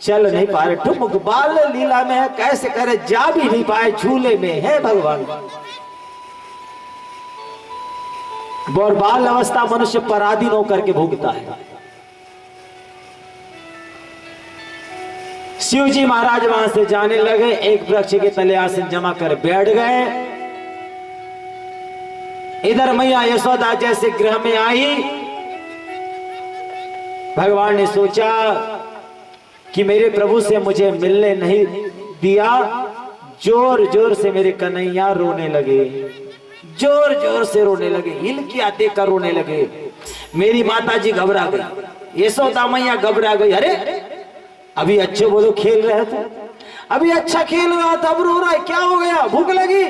चल नहीं पा रहे, ठुमक बाल लीला में है, कैसे करे जा भी नहीं पाए झूले में है भगवान। और बाल अवस्था मनुष्य पराधीन होकर के भोगता है। शिव जी महाराज वहां से जाने लगे, एक वृक्ष के तले आसन जमा कर बैठ गए। इधर मैया यशोदा जैसे गृह में आई, भगवान ने सोचा कि मेरे प्रभु से मुझे मिलने नहीं दिया। जोर जोर से मेरे कन्हैया रोने लगे, जोर जोर से रोने लगे, हिलकिया देकर रोने लगे। मेरी माता जी घबरा गई, यशोदा मैया घबरा गई। अरे अभी अच्छे बोलो खेल रहे थे, अभी अच्छा खेल रहा था, अब रो रहा है, क्या हो गया? भूख लगी?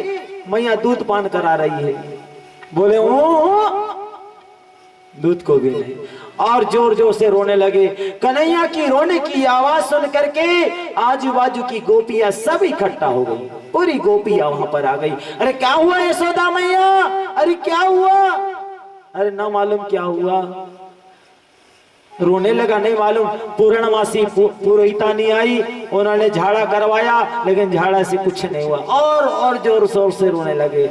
मैया दूध पान करा रही है। बोले ओ, दूध को भी नहीं, और जोर जोर से रोने लगे। कन्हैया की रोने की आवाज सुन करके आजू बाजू की गोपियां सब इकट्ठा हो गई, पूरी गोपियां वहां पर आ गई। अरे क्या हुआ यशोदा मैया? अरे क्या हुआ? अरे ना मालूम क्या हुआ, रोने लगा। नहीं मालूम, पूर्णमासी पुरोहिता नहीं आई, उन्होंने झाड़ा करवाया, लेकिन झाड़ा से कुछ नहीं हुआ। और जोर शोर से रोने लगे।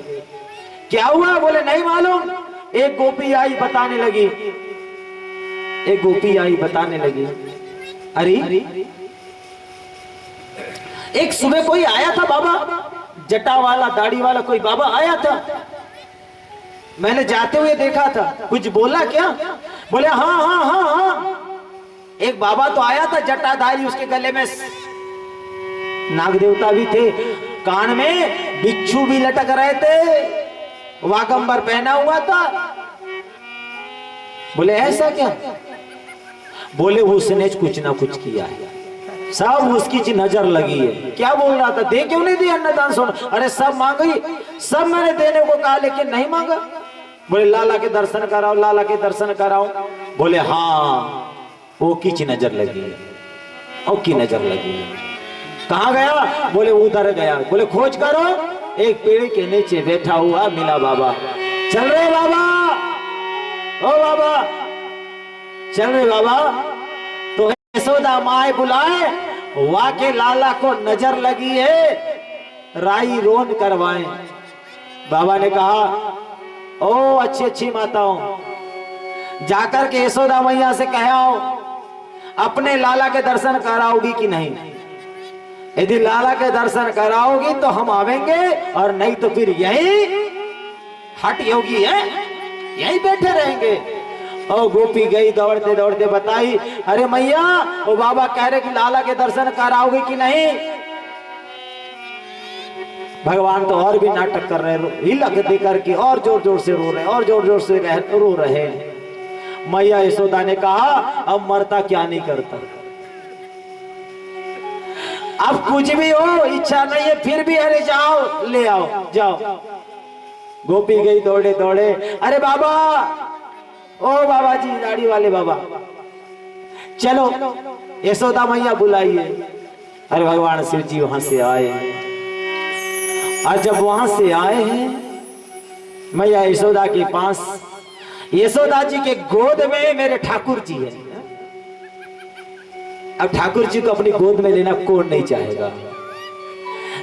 क्या हुआ? बोले नहीं मालूम। एक गोपी आई बताने लगी, एक गोपी आई बताने लगी, अरे एक सुबह कोई आया था बाबा, जटा वाला दाढ़ी वाला कोई बाबा आया था, मैंने जाते हुए देखा था, कुछ बोला क्या? बोले हाँ हाँ हाँ हाँ, एक बाबा तो आया था जटाधारी, उसके गले में नाग देवता भी थे, कान में बिच्छू भी लटक रहे थे, वागंबर पहना हुआ था। बोले ऐसा क्या? बोले उसने कुछ ना कुछ किया है, सब उसकी नजर लगी है। क्या बोल रहा था? दे क्यों नहीं दिया अन्नदान सोना? अरे सब मांगी, सब मैंने देने को कहा, लेकिन नहीं मांगा। बोले लाला के दर्शन कराओ, लाला के दर्शन कराओ। बोले हाँ, वो की नजर लगी है, ओ की नजर लगी है। कहाँ गया? बोले उधर गया। बोले खोज करो, एक पेड़ के नीचे बैठा हुआ मिला बाबा। चल रहे बाबा, ओ बाबा, चल रहे बाबा। तो यशोदा माए बुलाए, वाके लाला को नजर लगी है, राई रोन करवाएं। बाबा ने कहा ओ अच्छी अच्छी माताओं, जाकर के यशोदा मैया से कहो अपने लाला के दर्शन कराओगी कि नहीं? यदि लाला के दर्शन कराओगी तो हम आवेंगे, और नहीं तो फिर यही हट योगी है, यही बैठे रहेंगे। और गोपी गई दौड़ते दौड़ते बताई, अरे मैया वो बाबा कह रहे कि लाला के दर्शन कराओगे कि नहीं? भगवान तो और भी नाटक कर रहे, हिलक दे करके और जोर जोर से रो रहे, और जोर जोर से रो रहे। मैया यशोदा ने कहा अब मरता क्या नहीं करता, अब कुछ भी हो इच्छा नहीं है, फिर भी अरे जाओ ले आओ, जाओ। गोपी गई दौड़े दौड़े, अरे बाबा, ओ बाबा जी दाढ़ी वाले बाबा, चलो यशोदा मैया बुलाइए। अरे भगवान शिव जी वहां से आए, और जब वहां से आए हैं मैया यशोदा के पास, यशोदा जी के गोद में मेरे ठाकुर जी है। अब ठाकुर जी को अपनी गोद में लेना कौन नहीं चाहेगा?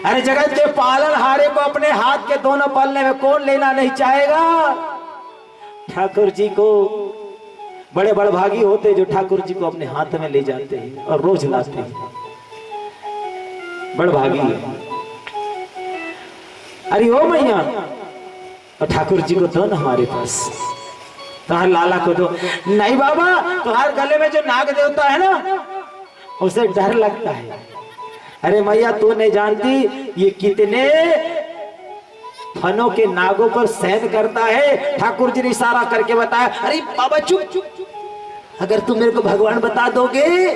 अरे जगत के पालनहारे को अपने हाथ के दोनों पल्ले में कौन लेना नहीं चाहेगा? ठाकुर जी को बड़े बड़भागी होते जो ठाकुर जी को अपने हाथ में ले जाते हैं और रोज लाते हैं, बड़भागी है। अरे ओ मैया, और ठाकुर जी को दो ना हमारे पास, तुम्हारे लाला को दो। नहीं बाबा, तुम्हारे गले में जो नाग देवता है ना, उसे डर लगता है। अरे मैया तू नहीं जानती ये कितने फनों के नागों पर सहन करता है। ठाकुर जी ने इशारा करके बताया। अरे बाबा चुप चुप, अगर तुम मेरे को भगवान बता दोगे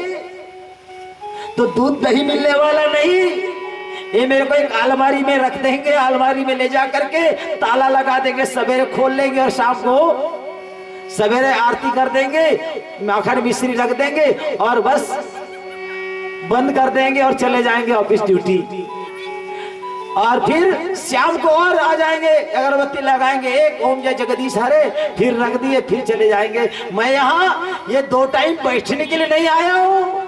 तो दूध दही मिलने वाला नहीं। ये मेरे को एक अलमारी में रख देंगे, अलमारी में ले जा करके ताला लगा देंगे, सवेरे खोल लेंगे और शाम को सवेरे आरती कर देंगे, माखन मिश्री रख देंगे और बस बंद कर देंगे और चले जाएंगे ऑफिस ड्यूटी। और फिर शाम को और आ जाएंगे, अगरबत्ती लगाएंगे, एक ओम जय जगदीश हरे, फिर रख दिए, फिर चले जाएंगे। मैं यहाँ ये 2 टाइम बैठने के लिए नहीं आया हूँ,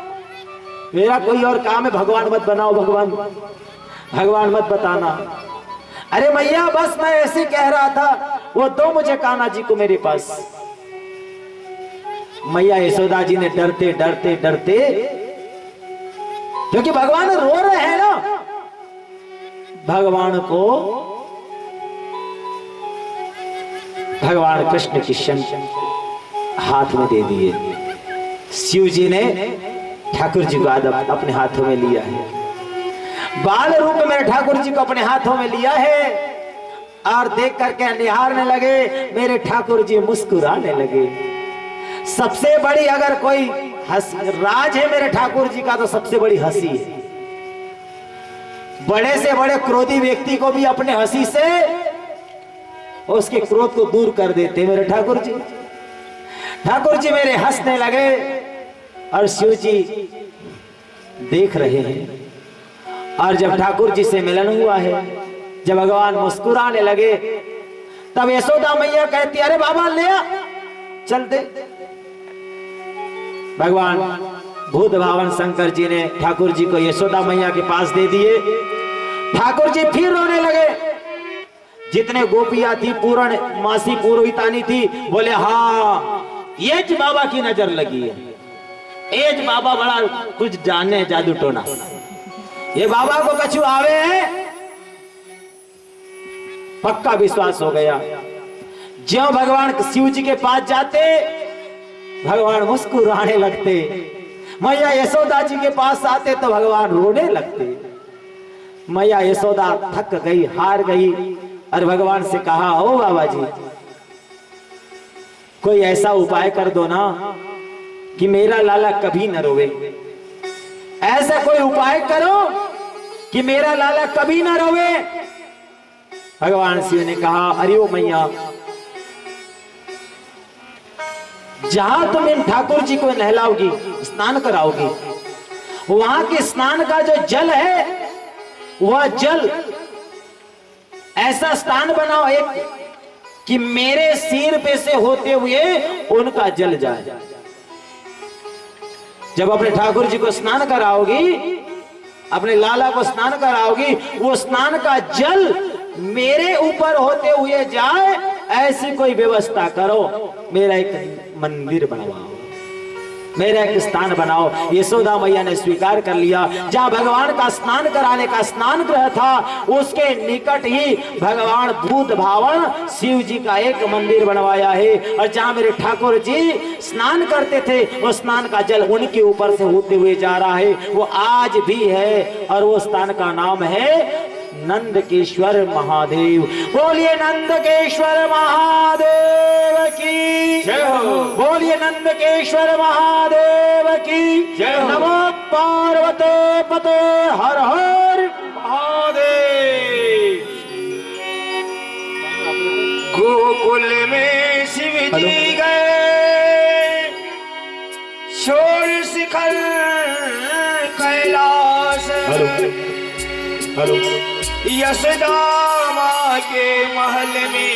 मेरा कोई और काम है, भगवान मत बनाओ, भगवान भगवान मत बताना। अरे मैया बस मैं ऐसे कह रहा था, वो दो मुझे कान्हा जी को मेरे पास। मैया यशोदा जी ने डरते डरते डरते, क्योंकि भगवान रो रहे हैं ना, भगवान को भगवान कृष्ण की शंख हाथ में दे दिए। शिव जी ने ठाकुर जी को अपने हाथों में लिया है, बाल रूप में ठाकुर जी को अपने हाथों में लिया है, और देख करके निहारने लगे। मेरे ठाकुर जी मुस्कुराने लगे। सबसे बड़ी अगर कोई राज है मेरे ठाकुर जी का, तो सबसे बड़ी हंसी है। बड़े से बड़े क्रोधी व्यक्ति को भी अपने हंसी से उसके क्रोध को दूर कर देते मेरे ठाकुर जी। ठाकुर जी मेरे हंसने लगे और शिव जी देख रहे हैं। और जब ठाकुर जी से मिलन हुआ है, जब भगवान मुस्कुराने लगे, तब यशोदा मैया कहती, अरे बाबा ले आ, चल दे। भगवान भूत भावन शंकर जी ने ठाकुर जी को यशोदा मैया के पास दे दिए। ठाकुर जी फिर रोने लगे। जितने गोपियां थी, पूर्ण मासी पुरोहितानी थी, बोले हाँ एज बाबा की नजर लगी है, एज बाबा बड़ा कुछ जाने जादू टोना, ये बाबा को कछु आवे है। पक्का विश्वास हो गया। ज्यों भगवान शिव जी के पास जाते, भगवान मुस्कुराने लगते। मैया यशोदा जी के पास आते तो भगवान रोने लगते। मैया यशोदा थक गई, हार गई, और भगवान से कहा, ओ बाबा जी कोई ऐसा उपाय कर दो ना कि मेरा लाला कभी न रोवे। ऐसा कोई उपाय करो कि मेरा लाला कभी न रोवे। भगवान शिव ने कहा, अरे ओ मैया, जहां तुम इन ठाकुर जी को नहलाओगी, स्नान कराओगी, वहां के स्नान का जो जल है, वह जल ऐसा स्थान बनाओ एक कि मेरे सिर पे से होते हुए उनका जल जाए। जब अपने ठाकुर जी को स्नान कराओगी, अपने लाला को स्नान कराओगी, वो स्नान का जल मेरे ऊपर होते हुए जाए, ऐसी कोई व्यवस्था करो। मेरा एक मंदिर बनवाओ, मेरा एक स्थान बनाओ। यशोदा मैया ने स्वीकार कर लिया। जहां भगवान का स्नान कराने का स्नान गृह था, उसके निकट ही भगवान भूत भावन शिव जी का एक मंदिर बनवाया है। और जहां मेरे ठाकुर जी स्नान करते थे, वो स्नान का जल उनके ऊपर से होते हुए जा रहा है, वो आज भी है। और वो स्थान का नाम है नंदकेश्वर महादेव। बोलिए नंदकेश्वर महादेव की जय हो। बोलिए नंदकेश्वर महादेव की जय हो। नमो पार्वती पते हर हर महादेव। गोकुल में शिव जी गए, छोड़ शिखर कैलाश। हेलो यशोदा माँ के महल में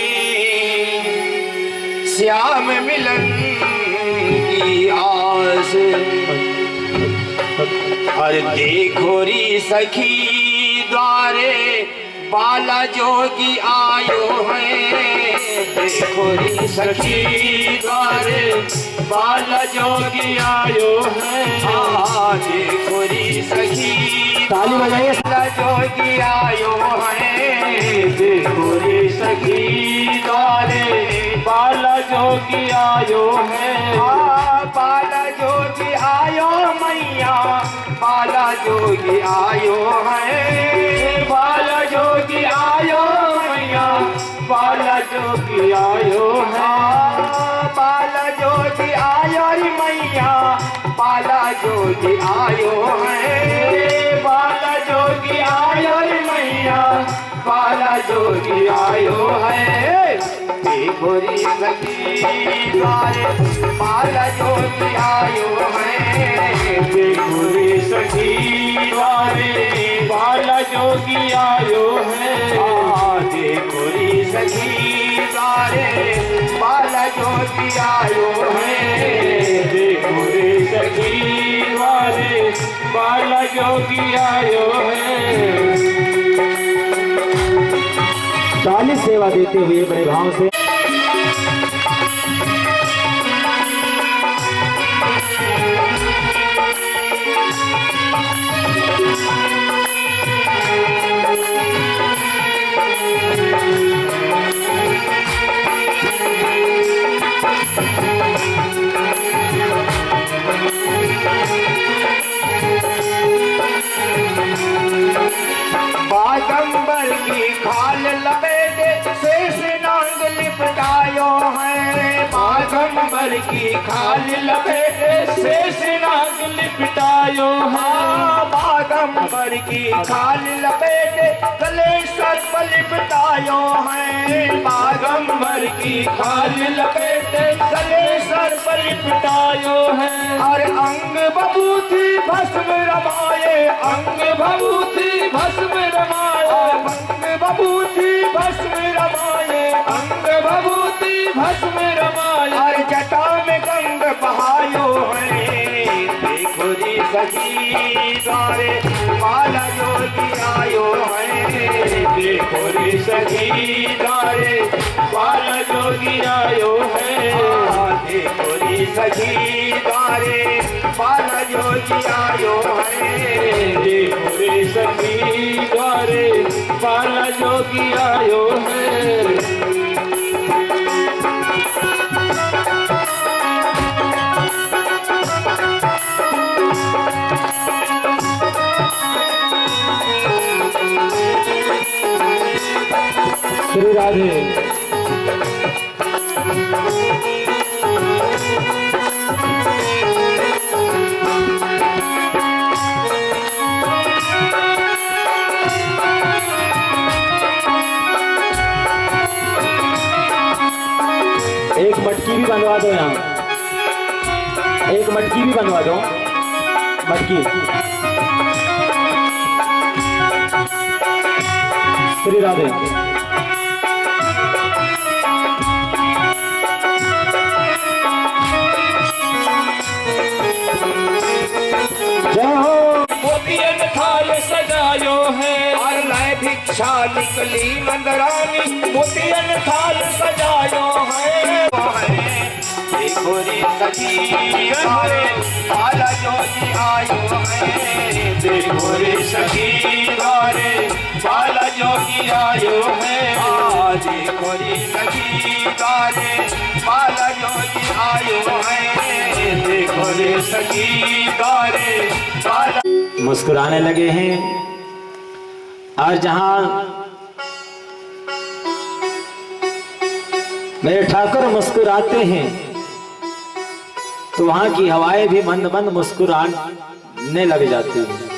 श्याम मिलन की आस। और देखो री सखी द्वारे बाला जोगी आयो है। देखो री सखी द्वारे बाला जोगी आयो है। देखो री सखी ताली बजाइए। बाला जोगी आयो है। देखो री सखी द्वारे बाला जोगी आयो है। बाला जोगी आयो मैया, बाला जोगी आयो है। बाला जोगी आयो मैया, बाला जोगी आयो है। बाला जोगी आयो रे मैया, बाला जोगी आयो है। बाला जोगी आयो रे मैया, बाला जोगी आयो है। देखो री सखी द्वारे बाला जोगी आयो है। देखो री सखी द्वारे बाला जोगी आयो है। देखो री सखी द्वारे बाला जोगी आयो है। देखो री सखी द्वारे बाला जोगी आयो है। ताली सेवा देते हुए बड़े भाव से बागंबर की खाल लपेटे शेष नांग लिपटायो है। बागंबर की खाल लपेटे शेष नांग लिपटायो है। बागंबर की खाल लपेटे गले सर्प लिपटायो है। बागंबर की खाल लपेटे गले सर्प लिपटायो है। और अंग बबूती भस्म रमाए, अंग भभूति भस्म रमाए, अंग भभूति भस्म रमाए, अंग भभूति भस्म रमाए। और जटा में गंग बहायो है। देखो रे सखी द्वारे बाला जोगी आयो है। देखो रे सखी द्वारे बाला जोगी आयो है। देखो रे सखी द्वारे बाला जोगी आयो है। देखो रे सखी द्वारे बाला जोगी आयो है। श्री राधे। एक मटकी भी बनवा दो यहाँ, एक मटकी भी बनवा दो, मटकी। श्री राधे। जय हो। मोतियन थाल सजायो है। और मैं भिक्षा निकली नंदरानी मोतियन थाल सजायो है। देखो रे सखी द्वारे बाला जोगी आयो है। देखो रे सखी द्वारे बाला जोगी आयो है। देखो रे सखी द्वारे बाला जोगी आयो है। देखो रे सखी द्वारे बाला। मुस्कुराने लगे हैं। और जहां मेरे ठाकुर मुस्कुराते हैं तो वहां की हवाएं भी मंद मंद मुस्कुराने लग जाती हैं।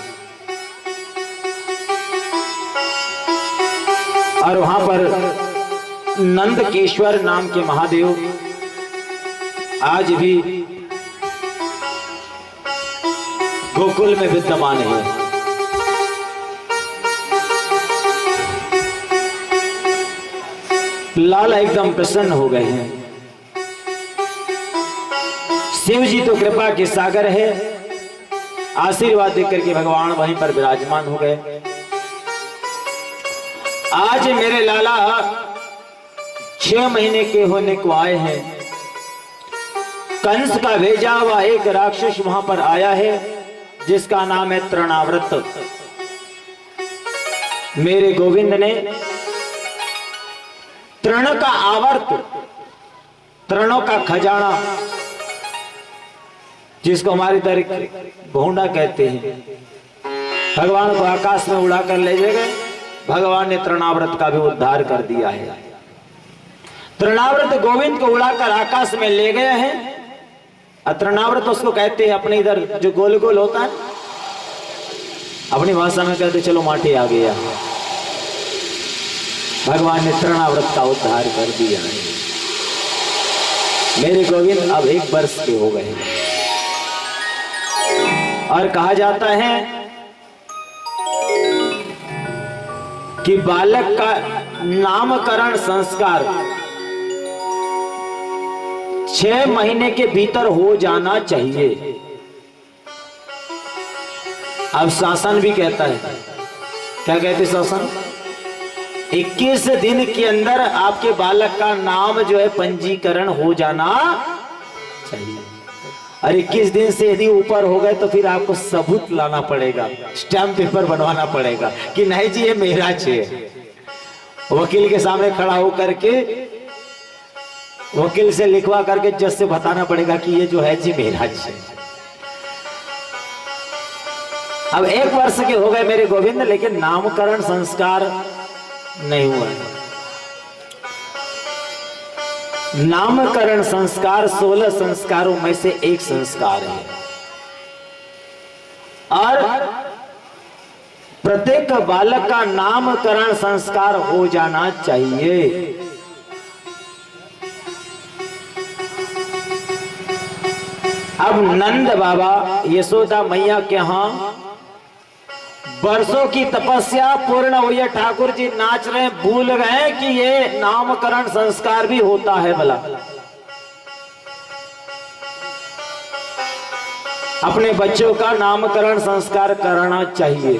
और वहां पर नंदकेश्वर नाम के महादेव आज भी गोकुल में विद्यमान है। लाला एकदम प्रसन्न हो गए हैं। शिव जी तो कृपा के सागर है। आशीर्वाद देकर के भगवान वहीं पर विराजमान हो गए। आज मेरे लाला 6 महीने के होने को आए हैं। कंस का भेजा हुआ एक राक्षस वहां पर आया है जिसका नाम है तृणाव्रत। मेरे गोविंद ने तृण का आवर्त, तृणों का खजाना, जिसको हमारी तरह भोंडा कहते हैं, भगवान को आकाश में उड़ाकर ले गए। भगवान ने तृणाव्रत का भी उद्धार कर दिया है। तृणाव्रत गोविंद को उड़ाकर आकाश में ले गए हैं। तृणाव्रत उसको कहते हैं अपने इधर जो गोल गोल होता है, अपनी भाषा में कहते चलो माटी आ गया। भगवान ने तृणाव्रत का उद्धार कर दिया है। मेरे गोविंद अब 1 वर्ष के हो गए हैं। और कहा जाता है कि बालक का नामकरण संस्कार 6 महीने के भीतर हो जाना चाहिए। अब शासन भी कहता है, क्या कहते शासन, 21 दिन के अंदर आपके बालक का नाम जो है पंजीकरण हो जाना चाहिए। और 21 दिन से यदि ऊपर हो गए तो फिर आपको सबूत लाना पड़ेगा, स्टैम्प पेपर बनवाना पड़ेगा कि नहीं जी ये मेरा है। वकील के सामने खड़ा होकर के वकील से लिखवा करके जज से बताना पड़ेगा कि ये जो है जी मेरा है। अब 1 वर्ष के हो गए मेरे गोविंद, लेकिन नामकरण संस्कार नहीं हुआ है। नामकरण संस्कार 16 संस्कारों में से एक संस्कार है और प्रत्येक बालक का नामकरण संस्कार हो जाना चाहिए। अब नंद बाबा यशोदा मैया के यहां वर्षों की तपस्या पूर्ण हुई है, ठाकुर जी नाच रहे, भूल गए कि ये नामकरण संस्कार भी होता है। भला अपने बच्चों का नामकरण संस्कार करना चाहिए।